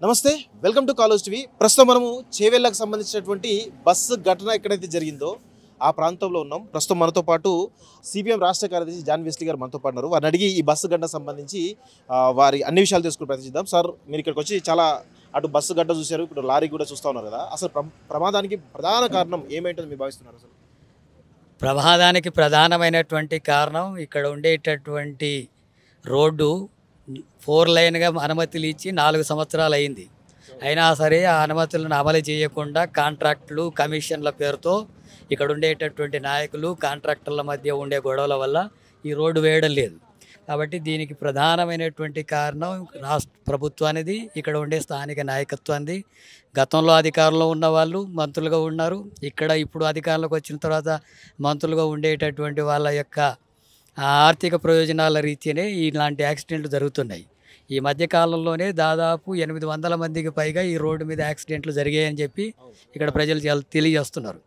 నమస్తే welcome to college TV ప్రస్తుతం మనము చేవెళ్ళకు సంబంధించినటువంటి బస్సు ఘటన ఎక్కడైతే జరిగిందో ఆ ప్రాంతంలో ఉన్నాం. ప్రస్తుతం మనతో పాటు సిపిఎం రాష్ట్ర కార్యదర్శి జాన్ వెస్లీ గారు మనతో పాటు ఉన్నారు. వారిని అడిగి ఈ బస్సు ఘటన సంబంధించి వారి అన్ని విషయాలు తెలుసుకుని ప్రయత్నిద్దాం. సార్, మీరు ఇక్కడికి వచ్చి చాలా అటు బస్సు గడ్డ చూశారు, ఇప్పుడు లారీ కూడా చూస్తూ ఉన్నారు కదా. అసలు ప్రమాదానికి ప్రధాన కారణం ఏమైంటుంది మీరు భావిస్తున్నారు? అసలు ప్రమాదానికి ప్రధానమైనటువంటి కారణం ఇక్కడ ఉండేటటువంటి రోడ్డు 4 లైన్గా అనుమతులు ఇచ్చి 4 సంవత్సరాలు అయింది. అయినా సరే ఆ అనుమతులను అమలు చేయకుండా కాంట్రాక్టులు కమిషన్ల పేరుతో ఇక్కడ ఉండేటటువంటి నాయకులు కాంట్రాక్టర్ల మధ్య ఉండే గొడవల వల్ల ఈ రోడ్డు వేయడం లేదు. కాబట్టి దీనికి ప్రధానమైనటువంటి కారణం రాష్ట్ర ప్రభుత్వానిది, ఇక్కడ ఉండే స్థానిక నాయకత్వాన్ని. గతంలో అధికారంలో ఉన్న వాళ్ళు మంత్రులుగా ఉన్నారు, ఇక్కడ ఇప్పుడు అధికారంలోకి వచ్చిన తర్వాత మంత్రులుగా ఉండేటటువంటి వాళ్ళ యొక్క ఆర్థిక ప్రయోజనాల రీత్యానే ఇలాంటి యాక్సిడెంట్లు జరుగుతున్నాయి. ఈ మధ్యకాలంలోనే దాదాపు 800 మందికి పైగా ఈ రోడ్డు మీద యాక్సిడెంట్లు జరిగాయని చెప్పి ఇక్కడ ప్రజలు తెలియజేస్తున్నారు.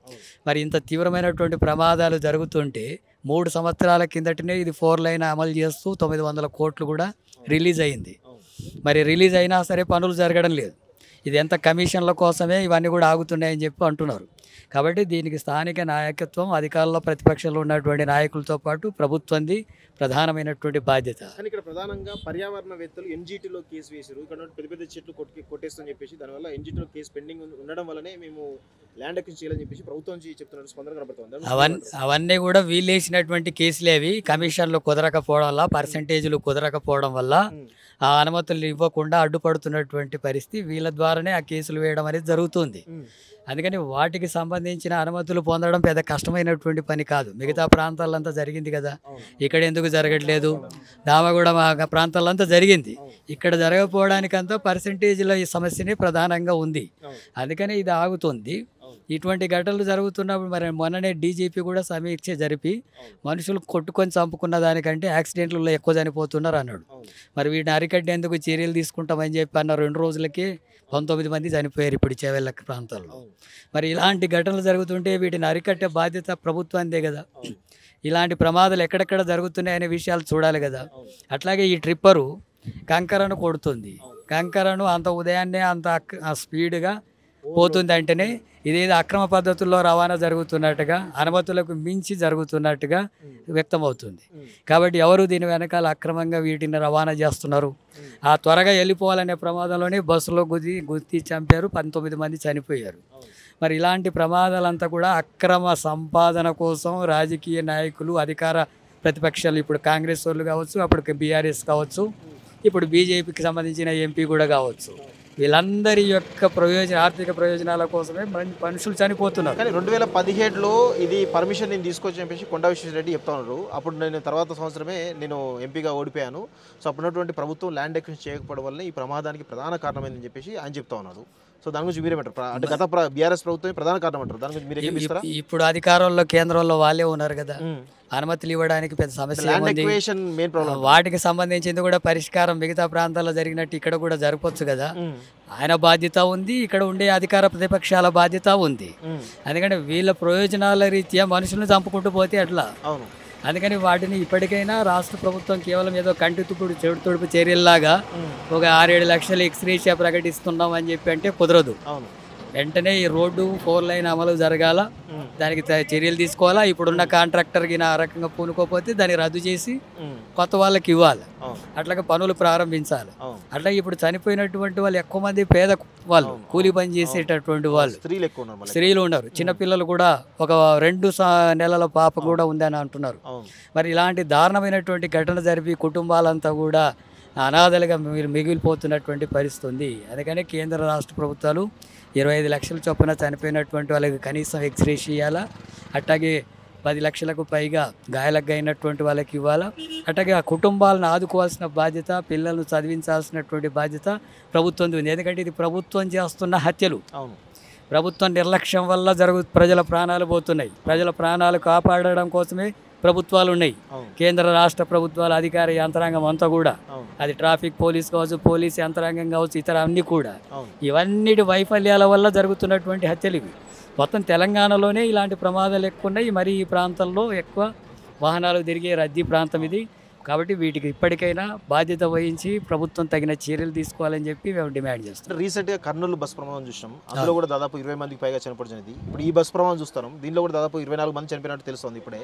మరి ఇంత తీవ్రమైనటువంటి ప్రమాదాలు జరుగుతుంటే 3 సంవత్సరాల కిందటనే ఇది 4 లైన్ అమలు చేస్తూ 900 కోట్లు కూడా రిలీజ్ అయింది. మరి రిలీజ్ అయినా సరే పనులు జరగడం లేదు. ఇది ఎంత కమిషన్ల కోసమే ఇవన్నీ కూడా ఆగుతున్నాయని చెప్పి అంటున్నారు. కాబట్టి దీనికి స్థానిక నాయకత్వం, అధికారంలో ప్రతిపక్షంలో ఉన్నటువంటి నాయకులతో పాటు ప్రభుత్వంది ప్రధానమైనటువంటి బాధ్యత. కానీ ఇక్కడ ప్రధానంగా పర్యావరణవేత్తలు ఎన్జీటీలో కేసు వేశారు. ఇక్కడ పెద్ద పెద్ద చెట్లు కొట్టేస్తని చెప్పేసి దానివల్ల ఎన్జీటీలో కేసు పెండింగ్ ఉండడం వల్లనే మేము ల్యాండ్ అక్విజిషన్ చేయాలని చెప్పేసి ప్రభుత్వం నుంచి చెప్తున్నారు. స్పందన కనబడుతుంది. అవన్నీ కూడా వీలేసినటువంటి కేసులు అవి. కమిషన్లు కుదరకపోవడం వల్ల, పర్సంటేజీలు కుదరకపోవడం వల్ల ఆ అనుమతులు ఇవ్వకుండా అడ్డుపడుతున్నటువంటి పరిస్థితి. వీళ్ళ ద్వారానే ఆ కేసులు వేయడం అనేది జరుగుతుంది. అందుకని వాటికి సంబంధించిన అనుమతులు పొందడం పెద్ద కష్టమైనటువంటి పని కాదు. మిగతా ప్రాంతాలంతా జరిగింది కదా, ఇక్కడ ఎందుకు జరగట్లేదు? దామగూడ ప్రాంతాలంతా జరిగింది, ఇక్కడ జరగకపోవడానికంతా పర్సంటేజ్ల ఈ సమస్యనే ప్రధానంగా ఉంది. అందుకని ఇది ఆగుతుంది. ఇటువంటి ఘటనలు జరుగుతున్నప్పుడు మరి మొన్ననే డీజీపీ కూడా సమీక్ష జరిపి మనుషులు కొట్టుకొని చంపుకున్న దానికంటే యాక్సిడెంట్లలో ఎక్కువ చనిపోతున్నారు అన్నాడు. మరి వీటిని అరికట్టేందుకు చర్యలు తీసుకుంటామని చెప్పి అన్న 2 రోజులకి 19 మంది చనిపోయారు ఇప్పుడు చేవెళ్ళ ప్రాంతాల్లో. మరి ఇలాంటి ఘటనలు జరుగుతుంటే వీటిని అరికట్టే బాధ్యత ప్రభుత్వానిదే కదా. ఇలాంటి ప్రమాదాలు ఎక్కడెక్కడ జరుగుతున్నాయనే విషయాలు చూడాలి కదా. అట్లాగే ఈ ట్రిప్పరు కంకరను కొడుతుంది. కంకరను అంత ఉదయాన్నే అంత స్పీడ్గా పోతుంది అంటేనే ఇదేదో అక్రమ పద్ధతుల్లో రవాణా జరుగుతున్నట్టుగా, అనుమతులకు మించి జరుగుతున్నట్టుగా వ్యక్తమవుతుంది. కాబట్టి ఎవరు దీని వెనకాల అక్రమంగా వీటిని రవాణా చేస్తున్నారు? ఆ త్వరగా వెళ్ళిపోవాలనే ప్రమాదంలోనే బస్సులో గుద్ది చంపారు, 19 మంది చనిపోయారు. మరి ఇలాంటి ప్రమాదాలంతా కూడా అక్రమ సంపాదన కోసం రాజకీయ నాయకులు, అధికార ప్రతిపక్షాలు, ఇప్పుడు కాంగ్రెస్ వాళ్ళు కావచ్చు, అప్పుడు బీఆర్ఎస్ కావచ్చు, ఇప్పుడు బీజేపీకి సంబంధించిన ఎంపీ కూడా కావచ్చు, వీళ్ళందరి యొక్క ఆర్థిక ప్రయోజనాల కోసమే మనుషులు చనిపోతున్నారు. కానీ 2017లో ఇది పర్మిషన్ నేను తీసుకొచ్చి చెప్పేసి కొండా విశ్వేశ్వరరెడ్డి చెప్తా ఉన్నారు. అప్పుడు నేను తర్వాత సంవత్సరమే నేను ఎంపీగా ఓడిపోయాను. సో అప్పుడున్నటువంటి ప్రభుత్వం ల్యాండ్ అక్విజిషన్ చేయకపోవడం వల్ల ఈ ప్రమాదానికి ప్రధాన కారణమైందని చెప్పేసి ఆయన చెప్తా ఉన్నారు. సో దాని గురించి మీరేమంటారు? అంటే గత బీఆర్ఎస్ ప్రభుత్వం ప్రధాన కారణం అంటారు, దాని గురించి మీరు చెప్తారా? ఇప్పుడు అధికారంలో కేంద్రంలో వాళ్ళే ఉన్నారు కదా, అనుమతులు ఇవ్వడానికి పెద్ద సమస్య ఉంది. వాటికి సంబంధించింది కూడా పరిష్కారం మిగతా ప్రాంతాల్లో జరిగినట్టు ఇక్కడ కూడా జరపొచ్చు కదా. ఆయన బాధ్యత ఉంది, ఇక్కడ ఉండే అధికార ప్రతిపక్షాల బాధ్యత ఉంది. ఎందుకంటే వీళ్ళ ప్రయోజనాల రీత్యా మనుషులను చంపుకుంటూ పోతే అట్లా. అందుకని వాటిని ఇప్పటికైనా రాష్ట్ర ప్రభుత్వం కేవలం ఏదో కంటి తుప్పుడు చెడు తుడుపు చర్యల్లాగా ఒక 6-7 లక్షలు ఎక్స్గ్రేషియా ప్రకటిస్తున్నాం అని చెప్పి అంటే కుదరదు. వెంటనే ఈ రోడ్డు 4 లైన్ అమలు జరగాల, దానికి చర్యలు తీసుకోవాలా. ఇప్పుడున్న కాంట్రాక్టర్కి ఆ రకంగా పూనుకోకపోతే దాన్ని రద్దు చేసి కొత్త వాళ్ళకి ఇవ్వాలి. అట్లాగే పనులు ప్రారంభించాలి. అట్లా ఇప్పుడు చనిపోయినటువంటి వాళ్ళు ఎక్కువ మంది పేద వాళ్ళు, కూలి పని చేసేటటువంటి వాళ్ళు, స్త్రీలు ఉన్నారు, చిన్నపిల్లలు కూడా, ఒక 2 నెలల పాప కూడా ఉందని అంటున్నారు. మరి ఇలాంటి దారుణమైనటువంటి ఘటన జరిపి కుటుంబాలంతా కూడా అనాథలుగా మిగిలిపోతున్నటువంటి పరిస్థితి ఉంది. అందుకని కేంద్ర రాష్ట్ర ప్రభుత్వాలు 25 లక్షల చొప్పున చనిపోయినటువంటి వాళ్ళకి కనీసం ఎక్స్గ్రేషియా ఇవ్వాలా. అట్లాగే 10 లక్షలకు పైగా గాయాలకు అయినటువంటి వాళ్ళకి ఇవ్వాలా. అట్లాగే ఆ కుటుంబాలను ఆదుకోవాల్సిన బాధ్యత, పిల్లలను చదివించాల్సినటువంటి బాధ్యత ప్రభుత్వం ఉంది. ఎందుకంటే ఇది ప్రభుత్వం చేస్తున్న హత్యలు. ప్రభుత్వం నిర్లక్ష్యం వల్ల ప్రజల ప్రాణాలు పోతున్నాయి. ప్రజల ప్రాణాలు కాపాడడం కోసమే ప్రభుత్వాలు ఉన్నాయి. కేంద్ర రాష్ట్ర ప్రభుత్వాల అధికార యంత్రాంగం అంతా కూడా, అది ట్రాఫిక్ పోలీస్ కావచ్చు, పోలీస్ యంత్రాంగం కావచ్చు, ఇతర అన్నీ కూడా ఇవన్నిటి వైఫల్యాల వల్ల జరుగుతున్నటువంటి హత్యలు ఇవి. మొత్తం తెలంగాణలోనే ఇలాంటి ప్రమాదాలు ఎక్కువ ఉన్నాయి. మరి ఈ ప్రాంతంలో ఎక్కువ వాహనాలు తిరిగే రద్దీ ప్రాంతం ఇది. కాబట్టి వీటికి ఇప్పటికైనా బాధ్యత వహించి ప్రభుత్వం తగిన చర్యలు తీసుకోవాలని చెప్పి మేము డిమాండ్ చేస్తాం. రీసెంట్గా కర్నూలు బస్ ప్రమాదం చూసినాం, అందులో కూడా దాదాపు 20 మందికి పైగా చనిపోవడం జరిగింది. ఇప్పుడు ఈ బస్ ప్రమాదం చూస్తాం, దీనిలో కూడా దాదాపు 24 మంది చనిపోయినట్టు తెలుస్తుంది ఇప్పుడే.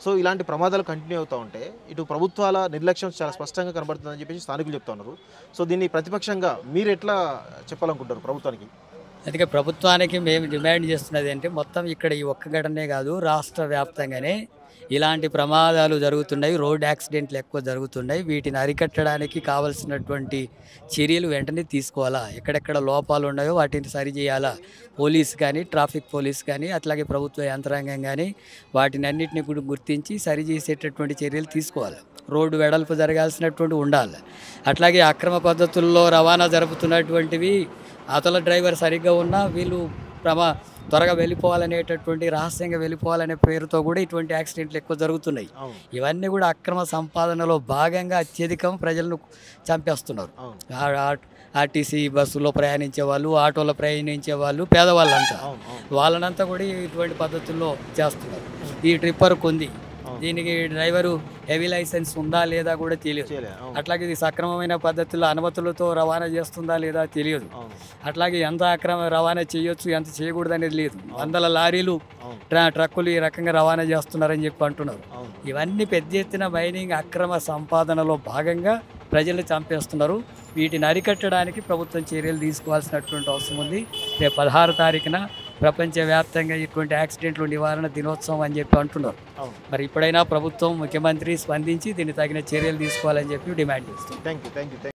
సో ఇలాంటి ప్రమాదాలు కంటిన్యూ అవుతూ ఉంటే ఇటు ప్రభుత్వాల నిర్లక్ష్యం చాలా స్పష్టంగా కనబడుతుందని చెప్పేసి స్థానికులు చెప్తా ఉన్నారు. సో దీన్ని ప్రతిపక్షంగా మీరు ఎట్లా చెప్పాలనుకుంటారు ప్రభుత్వానికి? అందుకే ప్రభుత్వానికి మేము డిమాండ్ చేస్తున్నది అంటే మొత్తం ఇక్కడ ఈ ఒక్క ఘటనే కాదు, రాష్ట్ర వ్యాప్తంగానే ఇలాంటి ప్రమాదాలు జరుగుతున్నాయి, రోడ్ యాక్సిడెంట్లు ఎక్కువ జరుగుతున్నాయి. వీటిని అరికట్టడానికి కావాల్సినటువంటి చర్యలు వెంటనే తీసుకోవాలా, ఎక్కడెక్కడ లోపాలు ఉన్నాయో వాటిని సరిచేయాలా. పోలీస్ కానీ, ట్రాఫిక్ పోలీస్ కానీ, అట్లాగే ప్రభుత్వ యంత్రాంగం కానీ వాటిని అన్నింటినీ కూడా గుర్తించి సరిచేసేటటువంటి చర్యలు తీసుకోవాలి. రోడ్డు వెడల్పు జరగాల్సినటువంటి ఉండాలి. అట్లాగే అక్రమ పద్ధతుల్లో రవాణా జరుపుతున్నటువంటివి అతల డ్రైవర్ సరిగ్గా ఉన్నా వీళ్ళు త్వరగా వెళ్ళిపోవాలనేటటువంటి రహస్యంగా వెళ్ళిపోవాలనే పేరుతో కూడా ఇటువంటి యాక్సిడెంట్లు ఎక్కువ జరుగుతున్నాయి. ఇవన్నీ కూడా అక్రమ సంపాదనలో భాగంగా అత్యధికం ప్రజలను చంపేస్తున్నారు. ఆర్టీసీ బస్సులో ప్రయాణించే వాళ్ళు, ఆటోలో ప్రయాణించే వాళ్ళు, పేదవాళ్ళంతా వాళ్ళనంతా కూడా ఇటువంటి పద్ధతుల్లో చేస్తున్నారు. ఈ ట్రిప్పర్ కొంది, దీనికి డ్రైవరు హెవీ లైసెన్స్ ఉందా లేదా కూడా తెలియదు. అట్లాగే ఇది సక్రమమైన పద్ధతుల్లో అనుమతులతో రవాణా చేస్తుందా లేదా తెలియదు. అట్లాగే ఎంత అక్రమ రవాణా చేయొచ్చు, ఎంత చేయకూడదు అనేది లేదు. వందల లారీలు, ట్రక్కులు ఈ రకంగా రవాణా చేస్తున్నారని చెప్పి అంటున్నారు. ఇవన్నీ పెద్ద ఎత్తున మైనింగ్ అక్రమ సంపాదనలో భాగంగా ప్రజలు చంపేస్తున్నారు. వీటిని అరికట్టడానికి ప్రభుత్వం చర్యలు తీసుకోవాల్సినటువంటి అవసరం ఉంది. రేపు 16 తారీఖున ప్రపంచవ్యాప్తంగా ఇటువంటి యాక్సిడెంట్లు నివారణ దినోత్సవం అని చెప్పి అంటున్నారు. మరి ఇప్పుడైనా ప్రభుత్వం, ముఖ్యమంత్రి స్పందించి దీన్ని తగిన చర్యలు తీసుకోవాలని చెప్పి డిమాండ్ చేస్తాం. Thank you.